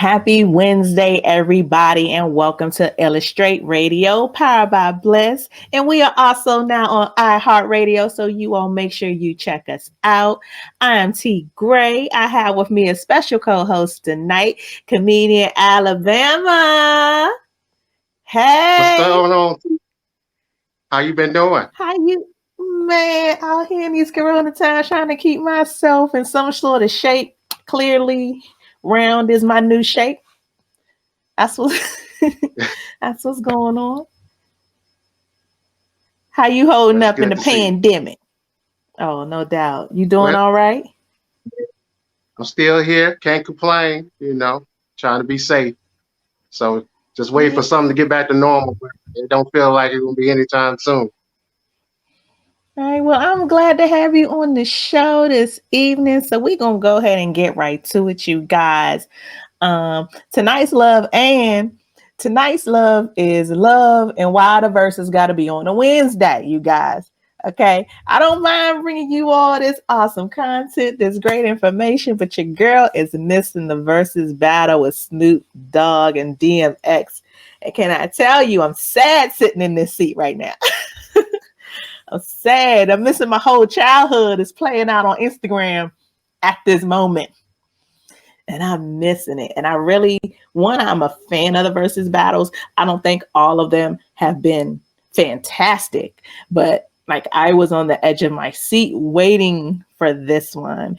Happy Wednesday, everybody, and welcome to Illustrate Radio, powered by Bliss. And we are also now on iHeartRadio, so you all make sure you check us out. I am T. Gray. I have with me a special co-host tonight, comedian Alabama. What's Hey, going on? How you been doing? how you, man, out here in these corona times trying to keep myself in some sort of shape. Clearly, round is my new shape. That's what that's what's going on. How you holding That's up in good the to see. pandemic? Oh, no doubt. You doing Well, all right? I'm still here. Can't complain. Trying to be safe. So just wait Yeah. for something to get back to normal. But it don't feel like it's gonna be anytime soon. All right. Well, I'm glad to have you on the show this evening. So we're gonna go ahead and get right to it, you guys. Tonight's love is love, and why the verses got to be on a Wednesday, you guys. Okay, I don't mind bringing you all this awesome content, this great information, but your girl is missing the versus battle with Snoop Dogg and DMX. And can I tell you, I'm sad sitting in this seat right now. I'm sad. I'm missing my whole childhood. It's playing out on Instagram at this moment, and I'm missing it. And I'm a fan of the versus battles. I don't think all of them have been fantastic, but like I was on the edge of my seat waiting for this one.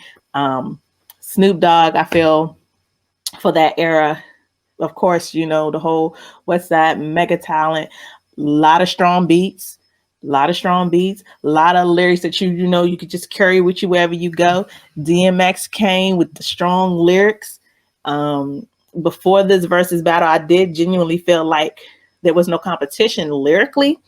Snoop Dogg, I feel for that era, of course, the whole West Side mega talent, a lot of strong beats. A lot of lyrics that you could just carry with you wherever you go. DMX came with the strong lyrics. Um, Before this versus battle, I did genuinely feel like there was no competition lyrically.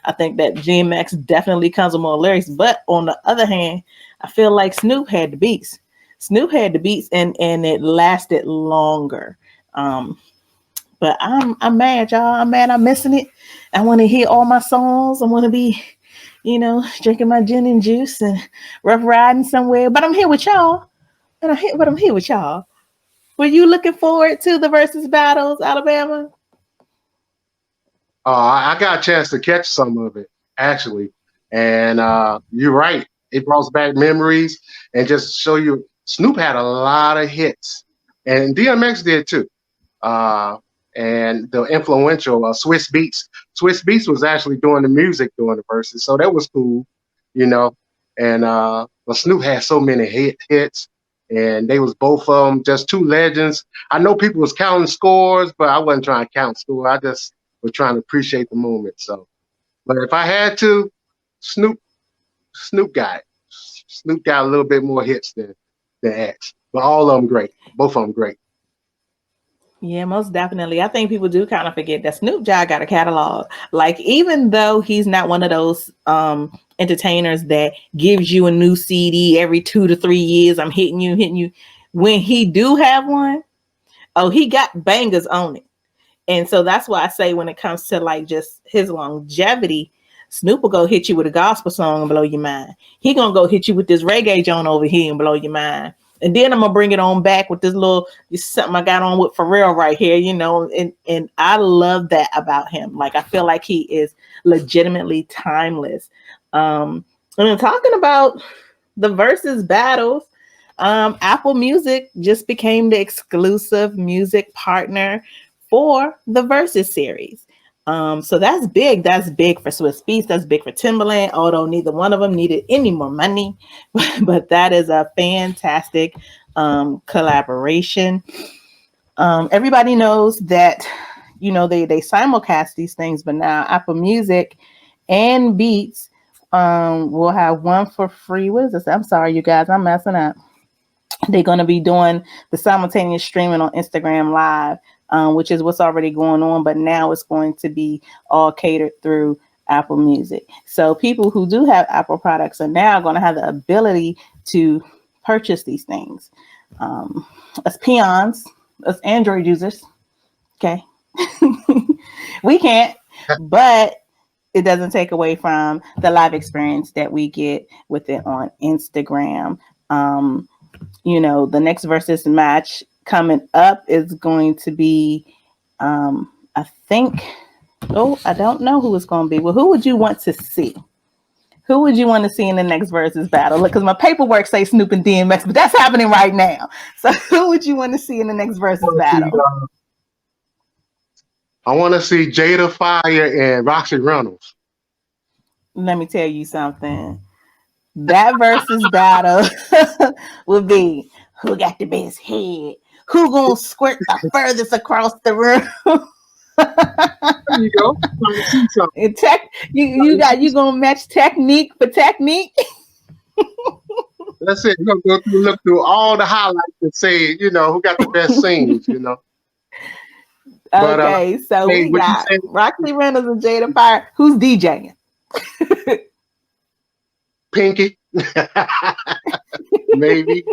I think that DMX definitely comes with more lyrics, but on the other hand, I feel like Snoop had the beats. Snoop had the beats, and it lasted longer. Um, but I'm mad, y'all. I'm mad. I'm missing it. I want to hear all my songs. I want to be, drinking my gin and juice and rough riding somewhere. But I'm here with y'all, I'm here with y'all. Were you looking forward to the versus battles, Alabama? I got a chance to catch some of it actually, and you're right. It brought back memories and just show you Snoop had a lot of hits, and DMX did too. uh, and the influential Swiss Beats. Swiss Beats was actually doing the music during the verses, so that was cool, you know. And but Snoop had so many hits, and they was both of them just two legends. I know people was counting scores, but I wasn't trying to count score. I just was trying to appreciate the moment. So, but if I had to, Snoop, Snoop got it. Snoop got a little bit more hits than X, but all of them great. Both of them great. Yeah, most definitely. I think people do kind of forget that Snoop Dogg got a catalog. Like, even though he's not one of those entertainers that gives you a new CD every 2 to 3 years, I'm hitting you. When he do have one, oh, he got bangers on it. And so that's why I say when it comes to like just his longevity, Snoop will go hit you with a gospel song and blow your mind. He gonna go hit you with this reggae joint over here and blow your mind. And then I'm gonna bring it on back with this something I got on with Pharrell right here, and I love that about him. Like I feel like he is legitimately timeless. And then talking about the versus battles, Apple Music just became the exclusive music partner for the Versus series. So that's big. That's big for Swiss Beats. That's big for Timberland, although neither one of them needed any more money. But that is a fantastic collaboration. Everybody knows that, they simulcast these things, but now Apple Music and Beats will have one for free. What is this? I'm sorry, you guys. I'm messing up. They're going to be doing the simultaneous streaming on Instagram Live, which is what's already going on, but now it's going to be all catered through Apple Music. So people who do have Apple products are now going to have the ability to purchase these things. As peons, as Android users, okay, we can't, but it doesn't take away from the live experience that we get with it on Instagram. The next versus match coming up is going to be, I think, oh, I don't know who it's going to be. Well, who would you want to see? Who would you want to see in the next versus battle? Look, because my paperwork says Snoop and DMX, but that's happening right now. So who would you want to see in the next versus battle? I want to see Jada Fire and Roxy Reynolds. Let me tell you something. That versus battle would be who got the best head? Who gonna squirt the furthest across the room? There you go. And you gonna match technique for technique? That's it. You're gonna go through, look through all the highlights and say, who got the best scenes. But Okay, so hey, we what you got say? Roxy Reynolds and Jada Fire. Who's DJing? Pinky? Maybe.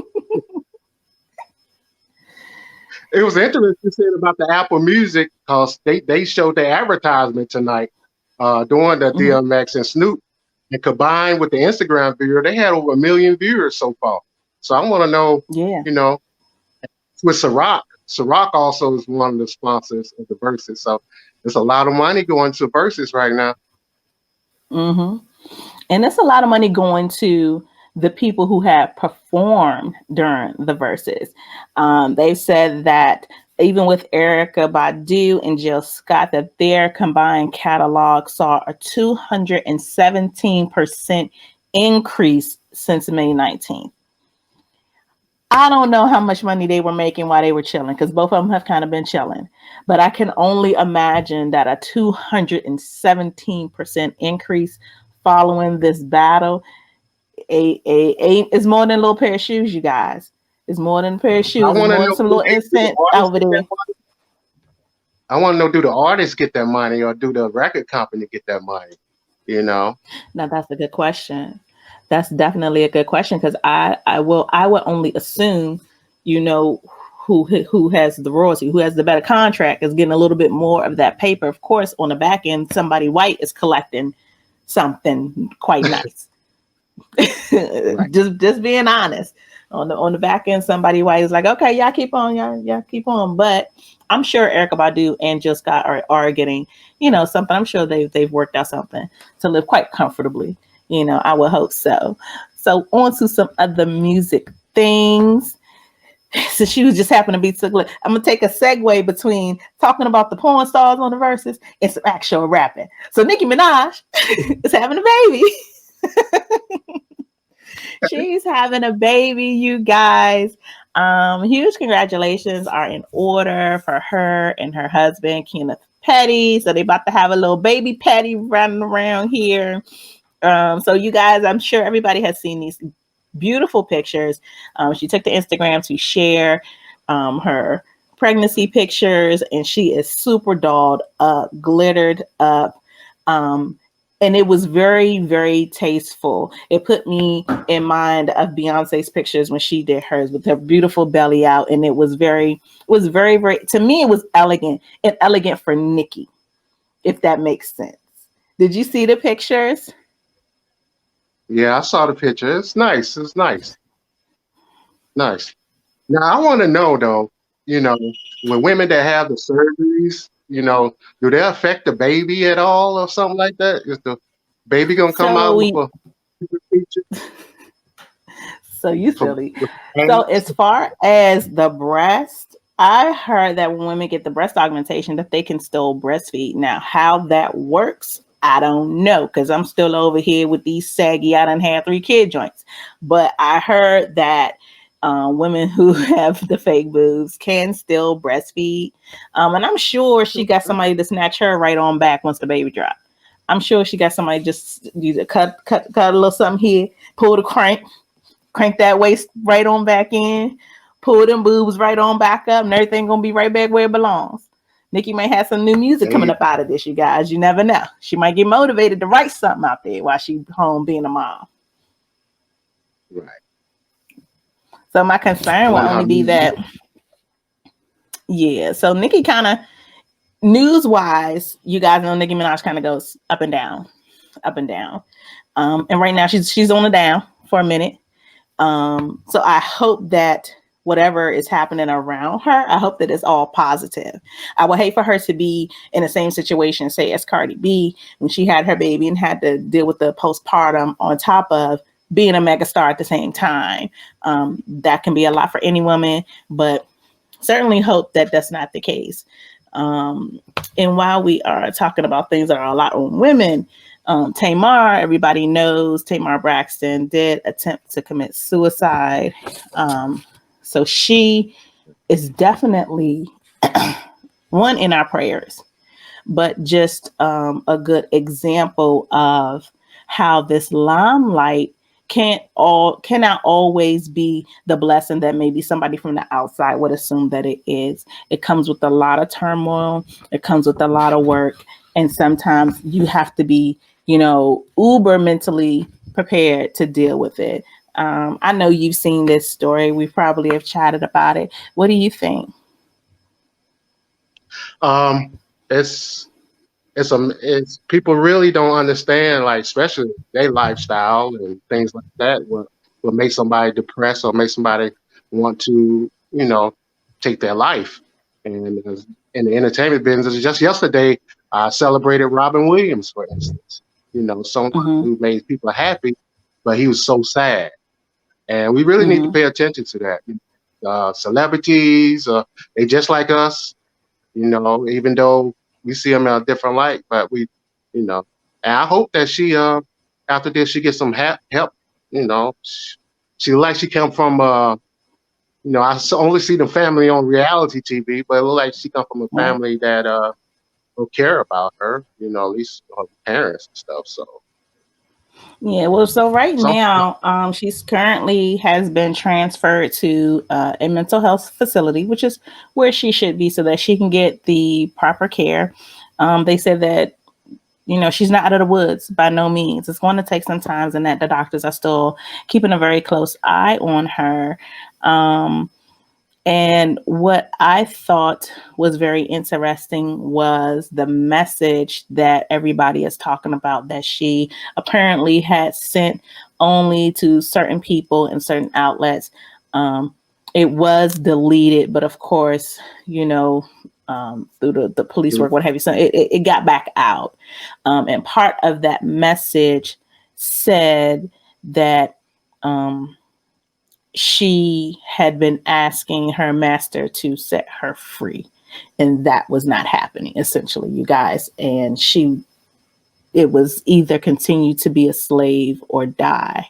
It was interesting saying about the Apple Music because they showed the advertisement tonight during the Mhm. DMX and Snoop, and combined with the Instagram viewer, they had over 1 million viewers so far. So I want to know, Yeah. you know, with Ciroc. Ciroc also is one of the sponsors of the Versus. So there's a lot of money going to Versus right now. Mm-hmm. And it's a lot of money going to the people who have performed during the verses. They said that even with Erica Badu and Jill Scott, that their combined catalog saw a 217% increase since May 19th. I don't know how much money they were making while they were chilling because both of them have kind of been chilling. But I can only imagine that a 217% increase following this battle is more than a little pair of shoes, you guys. It's more than a pair of I shoes. It's want to more than know, some do little the incense artists over get that there. money? I want to know, do the artists get that money or do the record company get that money? You know? Now that's a good question. That's definitely a good question because I would only assume, you know, who has the royalty, who has the better contract is getting a little bit more of that paper. Of course, on the back end, somebody white is collecting something quite nice. Right. just being honest. On the back end, somebody white is like, okay, y'all keep on, y'all keep on. But I'm sure Erica Badu and Jill Scott are getting, something. I'm sure they've worked out something to live quite comfortably. I would hope so. So on to some other music things. So she was just happened to be took. I'm gonna take a segue between talking about the porn stars on the verses and some actual rapping. So Nicki Minaj is having a baby. She's having a baby, you guys. Huge congratulations are in order for her and her husband, Kenneth Petty. So they about to have a little baby Petty running around here. So you guys, I'm sure everybody has seen these beautiful pictures. She took to Instagram to share her pregnancy pictures, and she is super dolled up, glittered up. And it was very, very tasteful. It put me in mind of Beyonce's pictures when she did hers with her beautiful belly out. And it was very, very, to me, it was elegant and elegant for Nicki, if that makes sense. Did you see the pictures? Yeah, I saw the picture. It's nice. It's nice. Nice. Now I want to know though, when women that have the surgeries, do they affect the baby at all or something like that? Is the baby gonna come So out with we, a feature so you for silly. with So hands? as far as the breast, I heard that when women get the breast augmentation, that they can still breastfeed. Now, how that works, I don't know because I'm still over here with these saggy. I done had 3 kid joints, but I heard that women who have the fake boobs can still breastfeed, and I'm sure she got somebody to snatch her right on back once the baby dropped. I'm sure she got somebody just either cut a little something here, pull the crank that waist right on back in, pull them boobs right on back up, and everything gonna be right back where it belongs. Nicki may have some new music There coming you up out of this, you guys. You never know. She might get motivated to write something out there while she home being a mom. right. So my I concern will wonder how only be many that, yeah. So Nicki kind of news wise, you guys know Nicki Minaj kind of goes up and down, up and down. And right now she's on the down for a minute. So I hope that whatever is happening around her, I hope that it's all positive. I would hate for her to be in the same situation, say, as Cardi B, when she had her baby and had to deal with the postpartum on top of being a megastar at the same time. That can be a lot for any woman, but certainly hope that that's not the case. Um, and while we are talking about things that are a lot on women, Tamar, everybody knows Tamar Braxton did attempt to commit suicide. So she is definitely one in our prayers, but just a good example of how this limelight cannot always be the blessing that maybe somebody from the outside would assume that it is. It comes with a lot of turmoil. It comes with a lot of work, and sometimes you have to be, uber mentally prepared to deal with it. I know you've seen this story. We probably have chatted about it. What do you think? It's it's people really don't understand, like, especially their lifestyle and things like that. What makes somebody depressed or make somebody want to, take their life. And in the entertainment business, just yesterday, I celebrated Robin Williams, for instance. Someone Mm-hmm. who made people happy, but he was so sad. And we really need to Mm-hmm. pay attention to that. Celebrities, they just like us, even though we see them in a different light, but you know, and I hope that she, after this, she gets some help. She like she come from, only see the family on reality TV, but it look like she come from a Right. family that will care about her, at least her parents and stuff. So Yeah, well, so right some, now, she's currently has been transferred to a mental health facility, which is where she should be, so that she can get the proper care. They said that she's not out of the woods by no means. It's going to take some time, and that the doctors are still keeping a very close eye on her. Um, and what I thought was very interesting was the message that everybody is talking about that she apparently had sent only to certain people and certain outlets. It was deleted, but of course, through the police work, what have you, so it got back out. And part of that message said that. Um, she had been asking her master to set her free, and that was not happening, essentially, you guys. And it was either continue to be a slave or die.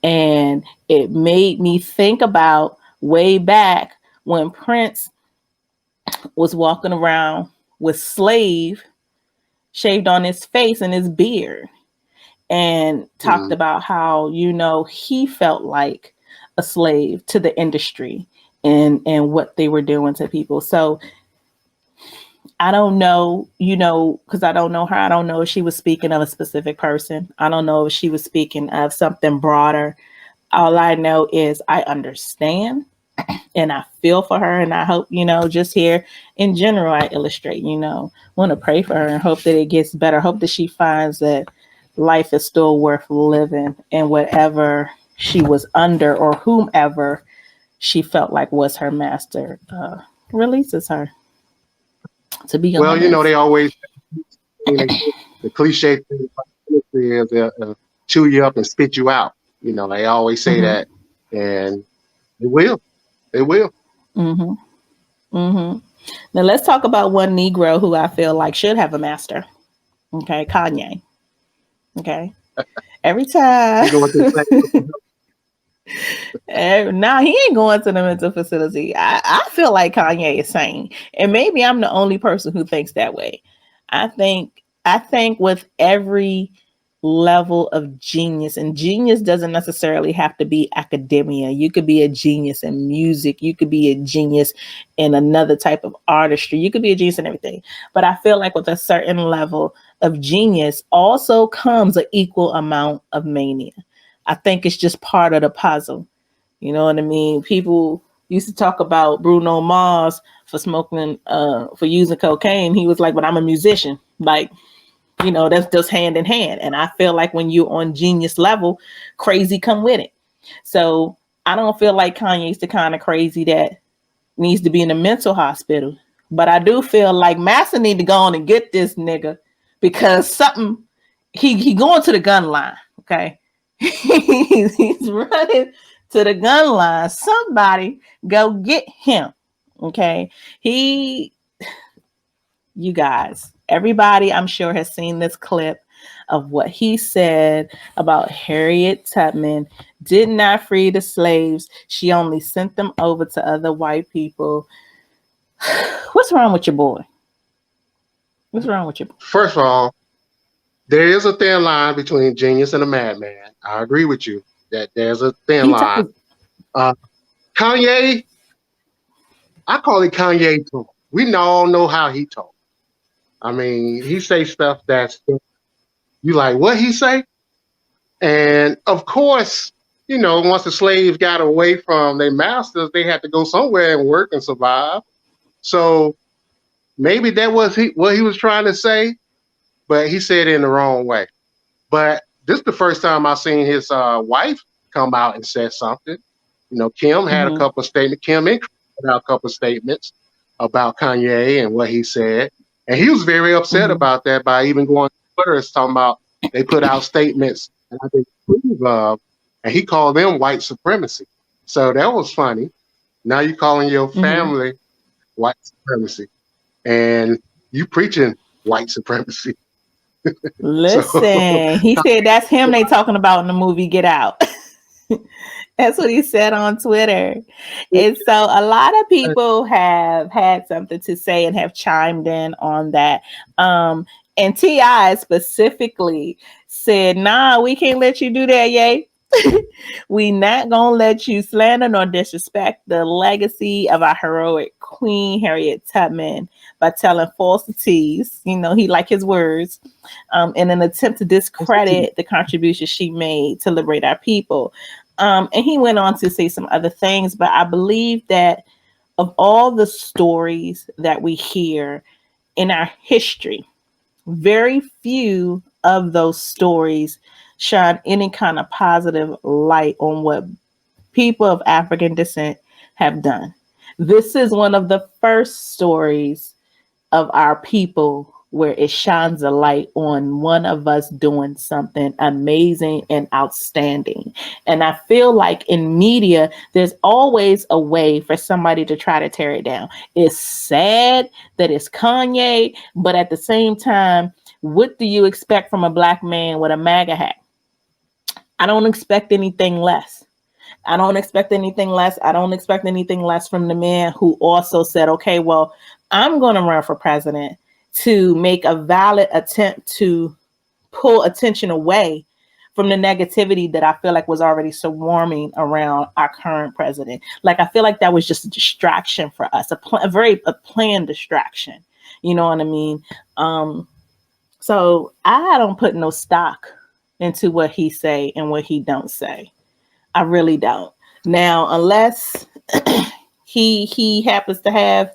And it made me think about way back when Prince was walking around with slave shaved on his face and his beard, and talked mm, about how he felt like a slave to the industry and what they were doing to people. So I don't know, because I don't know her. I don't know if she was speaking of a specific person. I don't know if she was speaking of something broader. All I know is I understand and I feel for her, and I hope, just here in general, I illustrate, want to pray for her and hope that it gets better. Hope that she finds that life is still worth living, and whatever she was under or whomever she felt like was her master releases her to be well, honest. they always, the cliche thing is chew you up and spit you out. They always say Mm-hmm. that, and it will. It will. Mm-hmm. Mm-hmm. Now let's talk about one Negro who I feel like should have a master. Okay, Kanye. Okay, every time. He going to the Nah, he ain't going to the mental facility. I feel like Kanye is sane, and maybe I'm the only person who thinks that way. I think with every level of genius, and genius doesn't necessarily have to be academia. You could be a genius in music. You could be a genius in another type of artistry. You could be a genius in everything. But I feel like with a certain level of genius also comes an equal amount of mania. I think it's just part of the puzzle. You know what I mean? People used to talk about Bruno Mars for smoking, for using cocaine. He was like, but I'm a musician. Like, that's just hand in hand. And I feel like when you're on genius level, crazy come with it. So I don't feel like Kanye's the kind of crazy that needs to be in a mental hospital. But I do feel like Massa need to go on and get this nigga because something he going to the gun line. Okay, he's running to the gun line. Somebody go get him. Okay, he, you guys, everybody, I'm sure has seen this clip of what he said about Harriet Tubman did not free the slaves. She only sent them over to other white people. What's wrong with your boy? What's wrong with your boy? First of all, there is a thin line between genius and a madman. I agree with you that there's a thin He line. talks. Uh, Kanye, I call it Kanye talk. We all know how he talk. I mean, he say stuff that's you like what he say, and of course, once the slaves got away from their masters, they had to go somewhere and work and survive. So maybe that was what he was trying to say, but he said it in the wrong way. But this is the first time I've seen his wife come out and said something. Kim had a Mm-hmm, couple of statements. Kim had a couple of statements about Kanye and what he said. And he was very upset mm-hmm, about that by even going to Twitter and talking about they put out statements that I didn't approve of, and he called them white supremacy. So that was funny. Now you calling your mm-hmm. family white supremacy, and you preaching white supremacy. So Listen, he said that's him they talking about in the movie Get Out. That's what he said on Twitter. And so a lot of people have had something to say and have chimed in on that. And T.I. specifically said, nah, we can't let you do that, yay. We not gonna let you slander nor disrespect the legacy of our heroic Queen Harriet Tubman by telling falsities. He like his words, in an attempt to discredit the contribution she made to liberate our people. And he went on to say some other things, but I believe that of all the stories that we hear in our history, very few of those stories shine any kind of positive light on what people of African descent have done. This is one of the first stories of our people where it shines a light on one of us doing something amazing and outstanding. And I feel like in media, there's always a way for somebody to try to tear it down. It's sad that it's Kanye, but at the same time, what do you expect from a black man with a MAGA hat? I don't expect anything less. I don't expect anything less. I don't expect anything less from the man who also said, okay, well, I'm going to run for president to make a valid attempt to pull attention away from the negativity that I feel like was already swarming around our current president. Like, I feel like that was just a distraction for us, a planned distraction. You know what I mean? So I don't put no stock into what he say and what he don't say. I really don't. Now, unless he happens to have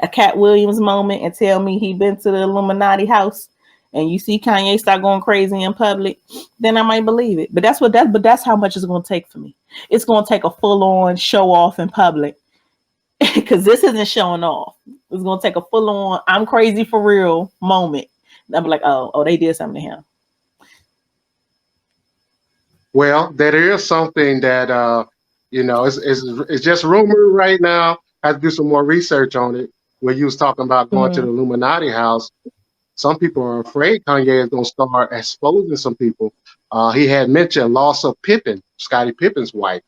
a Cat Williams moment and tell me he been to the Illuminati house and you see Kanye start going crazy in public, then I might believe it. But that's how much it's gonna take for me. It's gonna take a full-on show off in public. Because this isn't showing off. It's gonna take a full-on I'm crazy for real moment. I'm like, oh, they did something to him. Well, there is something that it's just rumor right now. I have to do some more research on it. Where you was talking about going to the Mm-hmm. Illuminati house, some people are afraid Kanye is going to start exposing some people. He had mentioned loss of Pippen, Scottie Pippen's wife,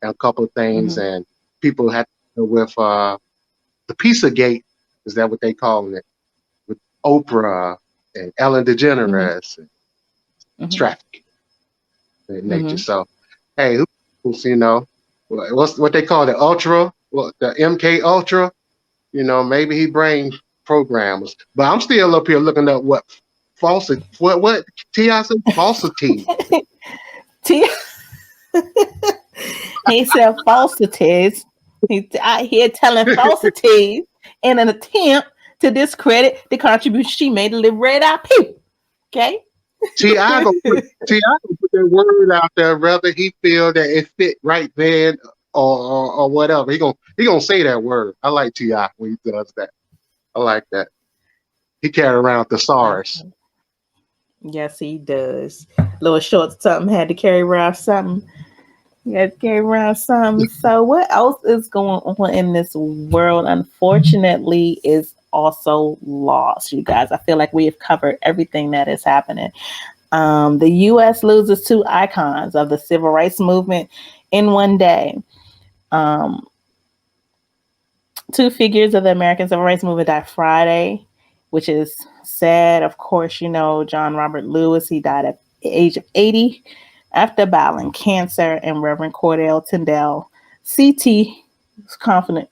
and a couple of things, Mm-hmm. and people had to deal with the Pizzagate. Is that what they call it? With Oprah and Ellen Mm-hmm. DeGeneres and Mm-hmm. trafficking of that nature. Mm-hmm. So, hey, who's what's what they call the Ultra, the MK Ultra? Maybe he bring programmers, but I'm still up here looking up what T.I. said falsity. T- he said falsities. He's out here telling falsities in an attempt to discredit the contribution she made to liberate our people. Okay? T.I. gonna put that word out there, whether he feel that it fit right then or whatever. He gonna say that word. I like Ti when he does that. I like that. He carry around thesaurus. Okay. Yes, he does. Little short something had to carry around something. He had to carry around something. So what else is going on in this world? Unfortunately, is also lost, you guys. I feel like we have covered everything that is happening. The U.S. loses two icons of the civil rights movement in one day. Um, Two figures of the American civil rights movement died Friday, which is sad. Of course, you know, John Robert Lewis, he died at the age of 80 after battling cancer, and Reverend Cordell Tyndale, CT,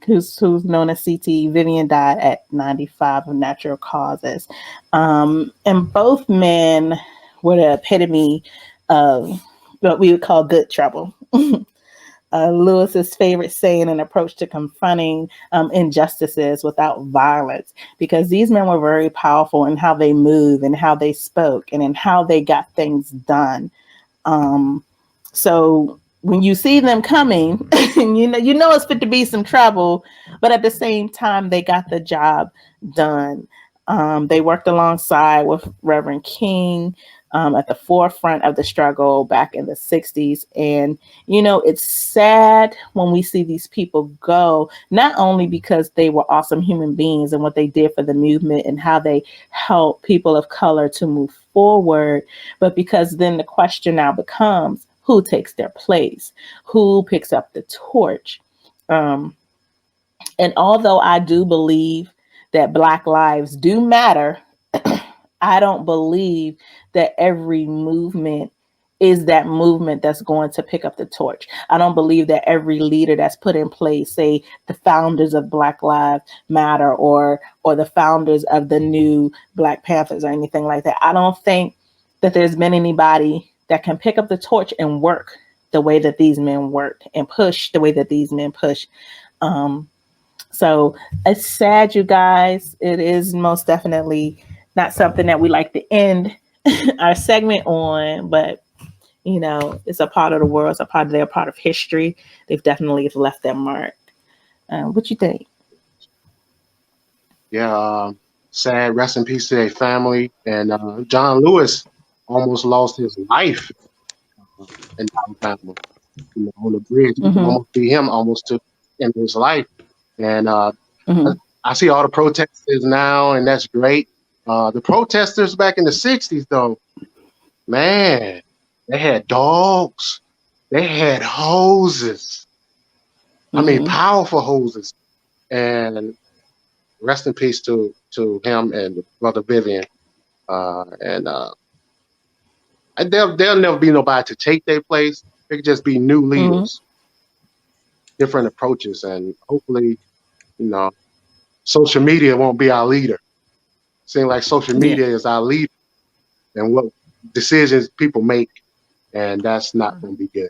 who's known as CT Vivian, died at 95 of natural causes. And both men were the epitome of what we would call good trouble. Lewis's favorite saying and approach to confronting injustices without violence, because these men were very powerful in how they move and how they spoke and in how they got things done. Um, so when you see them coming, you know it's fit to be some trouble, but at the same time they got the job done. They worked alongside with Reverend King at the forefront of the struggle back in the 60s. And, it's sad when we see these people go, not only because they were awesome human beings and what they did for the movement and how they helped people of color to move forward, but because then the question now becomes who takes their place, who picks up the torch. Um, and although I do believe that Black lives do matter, I don't believe that every movement is that movement that's going to pick up the torch. I don't believe that every leader that's put in place, say the founders of Black Lives Matter or the founders of the new Black Panthers or anything like that. I don't think that there's been anybody that can pick up the torch and work the way that these men worked and push the way that these men push. Um, so it's sad, you guys. It is most definitely not something that we like to end our segment on, but it's a part of the world. It's a part of their part of history. They've definitely left their mark. What you think? Yeah, sad. Rest in peace to their family. And John Lewis almost lost his life in Alabama. On the bridge. You can Mm-hmm. almost see him almost to end his life. And I, Mm-hmm. I see all the protesters now, and that's great. The protesters back in the 60s, though, man, they had dogs, they had hoses. I mean, Mm-hmm. powerful hoses. And rest in peace to him and brother Vivian. And there'll never be nobody to take their place. It could just be new Mm-hmm. leaders, different approaches, and hopefully, you know, social media won't be our leader. Seems like social Yeah. media is our leader and what decisions people make, and that's not going to be good.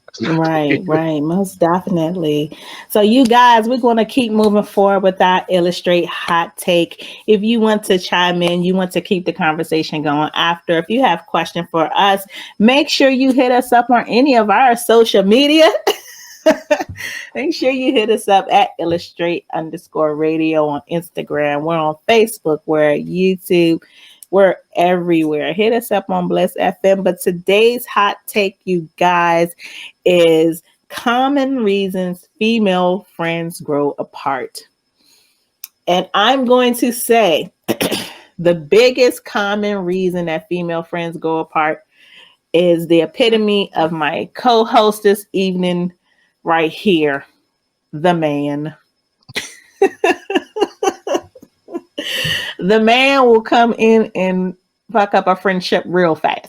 That's not going to be Right, good. right, most definitely. So, you guys, we're going to keep moving forward with our Illustrate hot take. If you want to chime in, you want to keep the conversation going after. If you have questions for us, make sure you hit us up on any of our social media. Make sure you hit us up at illustrate_radio on Instagram. We're on Facebook. We're at YouTube. We're everywhere. Hit us up on Bless FM. But today's hot take, you guys, is common reasons female friends grow apart. And I'm going to say the biggest common reason that female friends go apart is the epitome of my co-host this evening right here, the man. The man will come in and fuck up a friendship real fast.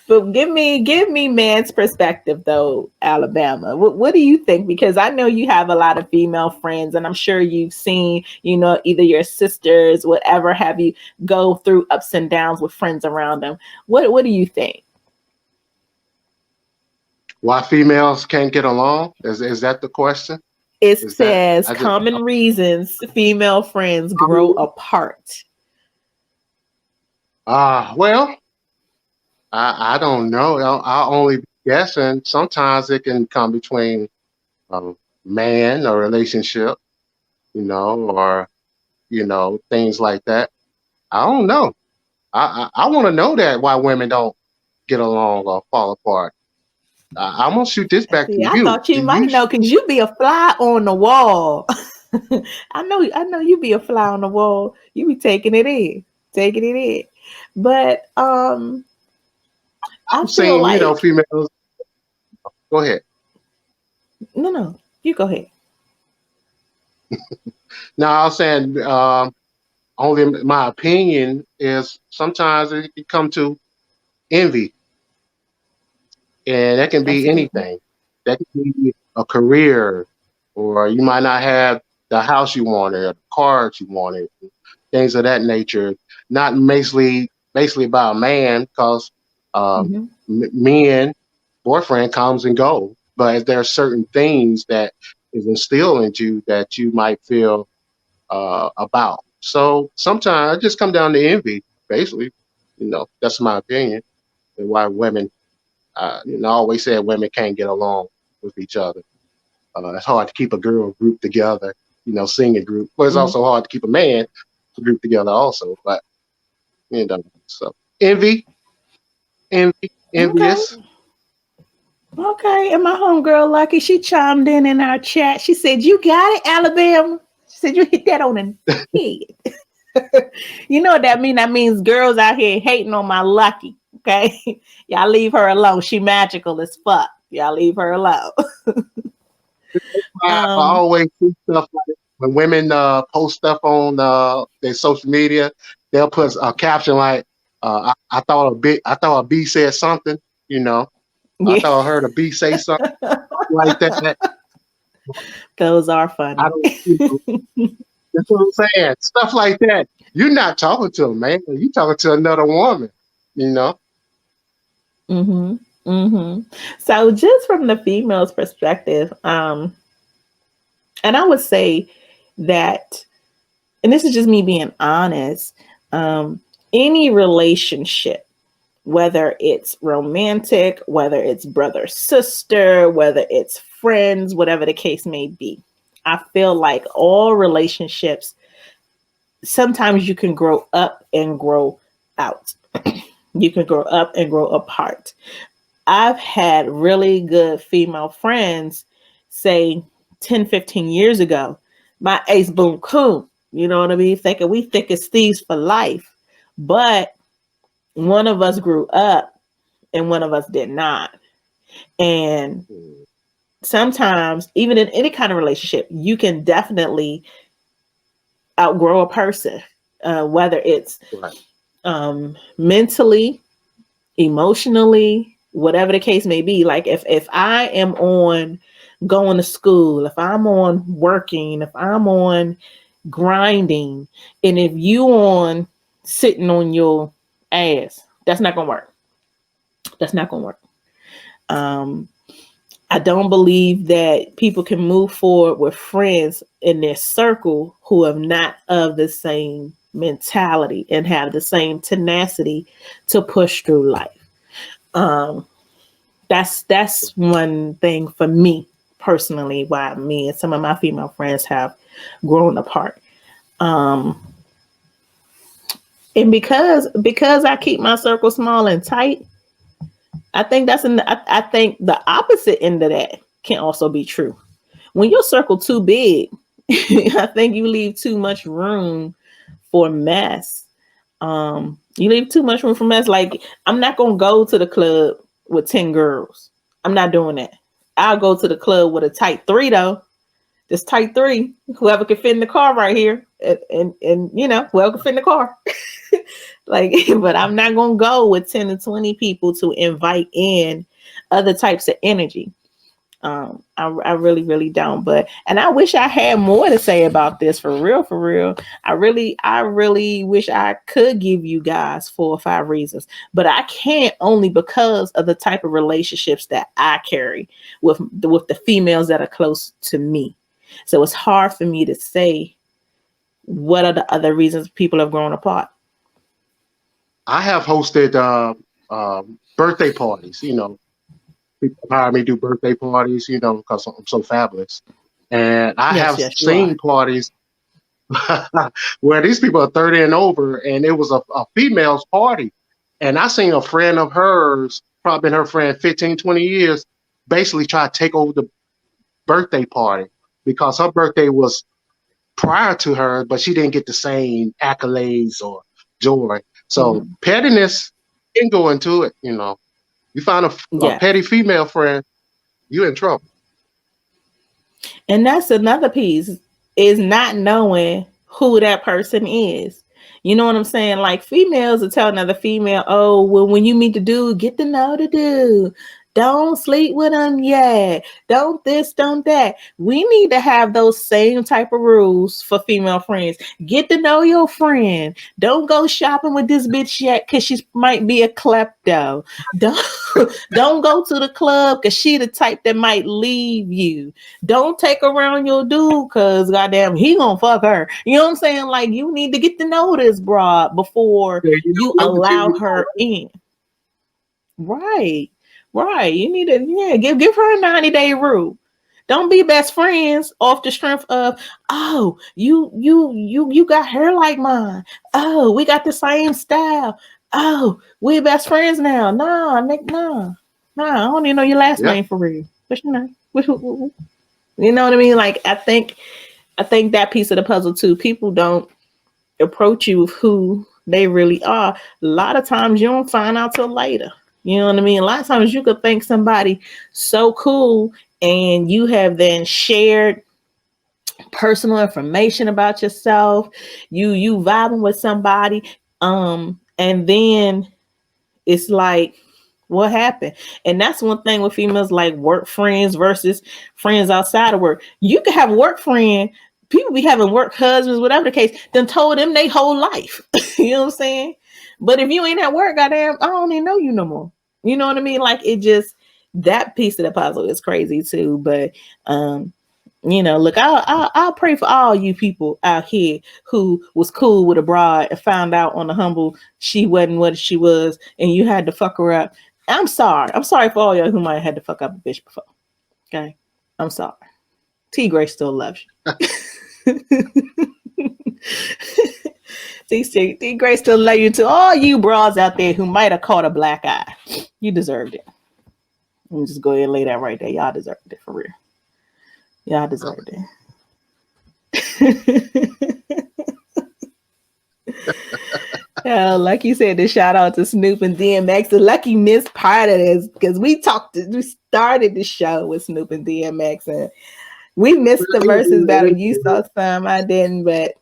But give me man's perspective though, Alabama. What do you think? Because I know you have a lot of female friends, and I'm sure you've seen, either your sisters, whatever have you, go through ups and downs with friends around them. What do you think? Why females can't get along? Is that the question? It Is that says I just common reasons female friends I grow mean, apart. Well, I don't know. I'll only be guessing. Sometimes it can come between um, man or relationship, or things like that. I don't know. I want to know that why women don't get along or fall apart. I'm gonna shoot this back See, to I you. thought you Do might you? know because you be a fly on the wall. I know you be a fly on the wall. You be taking it in. But I I'm feel saying, like females. Go ahead. no, you go ahead. No, I was saying, only my opinion is sometimes it can come to envy, and that can be Absolutely. anything. That can be a career, or you might not have the house you wanted, or the cars you wanted, things of that nature. Not basically by a man, because um, Hmm. men, boyfriend comes and go, but there are certain things that is instilled into you that you might feel about. So sometimes it just come down to envy, basically. That's my opinion, and why women, I always said women can't get along with each other. It's hard to keep a girl group together, singing group. But it's Hmm. also hard to keep a man group together also. But so envy, Okay. envious. Okay. And my homegirl Lucky, she chimed in our chat. She said, "You got it, Alabama." She said, "You hit that on the head." You know what that means? That means girls out here hating on my Lucky. Okay. Y'all leave her alone. She magical as fuck. Y'all leave her alone. I um, always see stuff like when women post stuff on their social media, they'll put a caption like, I thought a bee said something, you know, I yeah, thought I heard a bee say something like that. those are I funny. don't, that's what I'm saying. Stuff like that. You're not talking to a man. You're talking to another woman, you know. Hmm. Hmm. So just from the female's perspective, and I would say that, and this is just me being honest, um, any relationship, whether it's romantic, whether it's brother, sister, whether it's friends, whatever the case may be, I feel like all relationships, sometimes you can grow up and grow out. You can grow up and grow apart. I've had really good female friends say 10, 15 years ago, my ace boom coon, you know what I mean? Thinking we thick as thieves for life. But one of us grew up and one of us did not. And sometimes, even in any kind of relationship, you can definitely outgrow a person, whether it's Right. mentally, emotionally, whatever the case may be. Like if I am on going to school, if I'm on working, if I'm on grinding, and if you on sitting on your ass, that's not gonna work. That's not gonna work. Um, I don't believe that people can move forward with friends in their circle who have not of the same mentality and have the same tenacity to push through life. Um, that's one thing for me personally why me and some of my female friends have grown apart. Um, and because I keep my circle small and tight, I think the opposite end of that can also be true. When your circle too big, I think you leave too much room for mess. You leave too much room for mess. Like I'm not gonna go to the club with 10 girls. I'm not doing that. I'll go to the club with a tight three though. This tight three, whoever can fit in the car right here, and whoever can fit in the car. Like, but I'm not gonna go with 10 to 20 people to invite in other types of energy. I really, really don't. But and I wish I had more to say about this for real, for real. I really wish I could give you guys 4 or 5 reasons, but I can't only because of the type of relationships that I carry with the females that are close to me. So it's hard for me to say what are the other reasons people have grown apart. I have hosted birthday parties. People hire me to do birthday parties. Because I'm so fabulous, and I Yes, have yes, you are. seen parties where these people are 30 and over, and it was a female's party. And I seen a friend of hers, probably been her friend 15, 20 years, basically try to take over the birthday party because her birthday was prior to her, but she didn't get the same accolades or joy. So Mhm. pettiness can go into it. You find a Yes. petty female friend, you in trouble. And that's another piece is not knowing who that person is. You know what I'm saying? Like females will tell another female, oh, well, when you meet the dude, get to know the dude. Don't sleep with him yet. Don't this, don't that. We need to have those same type of rules for female friends. Get to know your friend. Don't go shopping with this bitch yet because she might be a klepto. Don't don't go to the club because she the type that might leave you. Don't take around your dude because goddamn he gonna fuck her. You know what I'm saying? Like you need to get to know this broad before Yeah, you you don't know until allow you know, her right? in. Right. Right. You need to give her a 90-day rule. Don't be best friends off the strength of, oh, you got hair like mine. Oh, we got the same style. Oh, we best friends now. Nah, Nick, nah. Nah, I don't even know your last Yeah. name for real. What's your name? You know what I mean? Like I think that piece of the puzzle too. People don't approach you with who they really are. A lot of times you don't find out till later. You know what I mean? A lot of times you could think somebody so cool and you have then shared personal information about yourself. You vibing with somebody, and then it's like, what happened? And that's one thing with females, like work friends versus friends outside of work. You can have a work friend. People be having work husbands, whatever the case, then told them they whole life. You know what I'm saying? But if you ain't at work, goddamn, I don't even know you no more. You know what I mean? Like it just that piece of the puzzle is crazy too. But um, look, I'll pray for all you people out here who was cool with a broad and found out on the humble she wasn't what she was, and you had to fuck her up. I'm sorry. I'm sorry for all y'all who might have had to fuck up a bitch before. Okay, I'm sorry. T Gray still loves you. T Gray still love you to all you bras out there who might have caught a black eye. You deserved it. Let me just go ahead and lay that right there. Y'all deserved it for real. Y'all deserved it. Yeah, like you said, the shout out to Snoop and DMX. The lucky miss part of this because we started the show with Snoop and DMX, and we missed the versus battle. You saw some, I didn't, but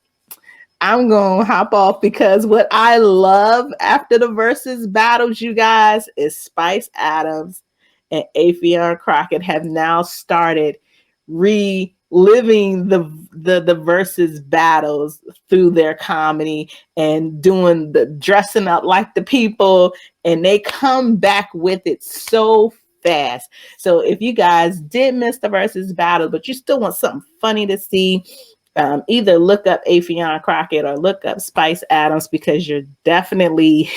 I'm gonna hop off because what I love after the versus battles, you guys, is Spice Adams and Afion Crockett have now started reliving the versus battles through their comedy and doing the dressing up like the people, and they come back with it so fast. So if you guys did miss the versus battle, but you still want something funny to see, either look up Afion Crockett or look up Spice Adams because you're definitely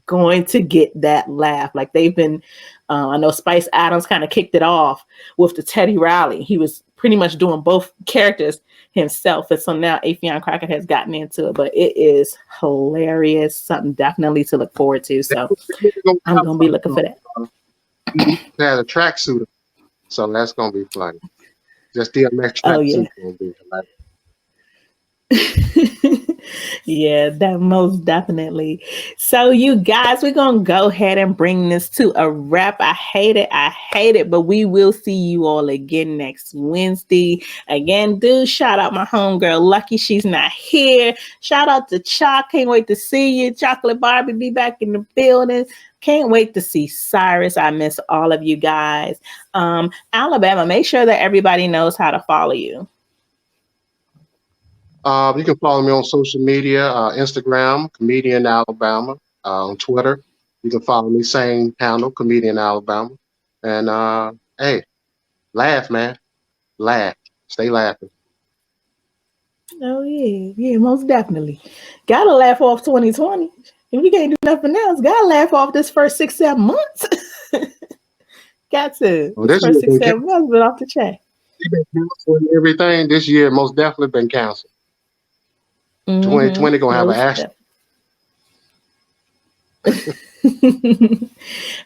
going to get that laugh. Like they've been, I know Spice Adams kind of kicked it off with the Teddy Riley. He was pretty much doing both characters himself. And so now Afion Crockett has gotten into it, but it is hilarious. Something definitely to look forward to. So I'm going to be looking for that. He had a tracksuit, so that's gonna be funny. Just DMX Oh, yeah. tracksuit gonna be like, Yeah, that most definitely. So, you guys, we're gonna go ahead and bring this to a wrap. I hate it. I hate it, but we will see you all again next Wednesday. Again, do shout out my homegirl Lucky. She's not here. Shout out to Chalk. Can't wait to see you. Chocolate Barbie be back in the building. Can't wait to see Cyrus. I miss all of you guys. Alabama, make sure that everybody knows how to follow you. you can follow me on social media, Instagram, Comedian Alabama, on Twitter. You can follow me, same handle, Comedian Alabama. And hey, laugh, man. Laugh. Stay laughing. Oh yeah, yeah, most definitely. Gotta laugh off 2020. If we can't do nothing else, gotta laugh off this first 6, 7 months. Got to. Well, This this year first six, been seven months been off the chain. canceled and everything. This year most definitely been canceled. 2020 gonna have an Most action. definitely.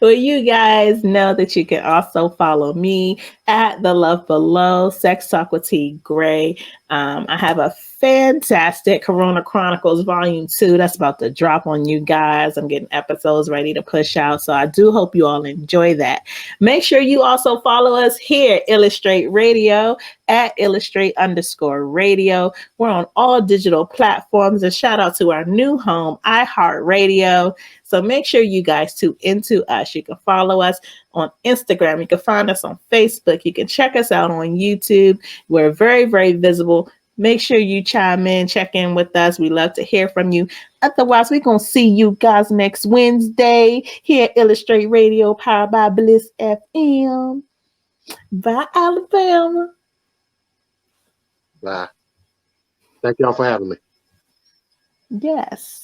Well, you guys know that you can also follow me at The Love Below, Sex Talk with T Gray. I have a fantastic Corona Chronicles Volume 2 that's about to drop on you guys. I'm getting episodes ready to push out. So I do hope you all enjoy that. Make sure you also follow us here, Illustrate Radio, at illustrate_radio. We're on all digital platforms. And shout out to our new home, iHeartRadio. So make sure you guys tune into us. You can follow us on Instagram. You can find us on Facebook. You can check us out on YouTube. We're very, very visible. Make sure you chime in, check in with us. We love to hear from you. Otherwise, we're going to see you guys next Wednesday here at Illustrate Radio, powered by Bliss FM. Bye, Alabama. Bye. Thank y'all for having me. Yes.